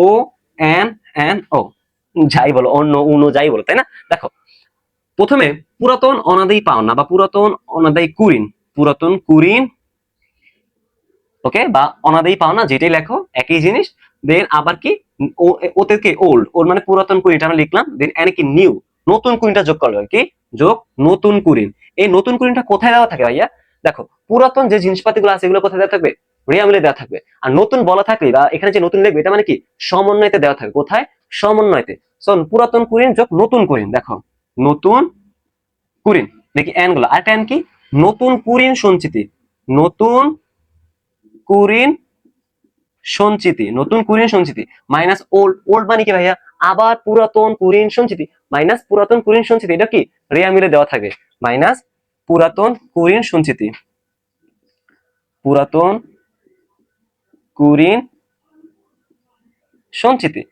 O N N O, যাই বলো, অন্য উনো যাই বলো, তাই না? দেখো, প্রথমে পুরাতন অনাদায়ী পাওনা বা পুরাতন অনাদায়ী কুরিন, পুরাতন কুরিন, ওকে, বা অনাদায়ী পাওনা যেটাই লেখো একই জিনিস। দেন আবার কি, ওতে কি ওল্ড, ওর মানে পুরাতন কুড়িটা আমরা লিখলাম। দেন এনে কি নিউ, নতুন কুড়িটা যোগ করলো, কি যোগ নতুন কুড়িন। এই নতুন কুড়িনটা কোথায় দেওয়া থাকে ভাইয়া? দেখো, পুরাতন যে জিনিসপাতিগুলো আছে এগুলো কোথায় দেওয়া থাকবে? রিয়া মিলে দেওয়া থাকবে। আর নতুন বলা থাকলে বা এখানে যে নতুন লিখবে এটা মানে কি সমন্বয়তে দেওয়া থাকবে। কোথায়? সমন্বয়তে। সো পুরাতন কুড়িন যোগ নতুন কুড়িন, দেখো নতুন কুড়িন, দেখি এন গুলো। আর এন কি, নতুন কুড়িন সঞ্চিতি, নতুন কুড়িন সঞ্চিতি, নতুন কুরিন সঞ্চিতি, মাইনাস ওল্ড, ওল্ড মানে কি ভাইয়া? আবার পুরাতন কুরিন সঞ্চিতি, মাইনাস পুরাতন কুরিন সঞ্চিতি, এটা কি রেয়া মিলে দেওয়া থাকে, মাইনাস পুরাতন কুরিন সঞ্চিতি, পুরাতন কুরিন সঞ্চিতি।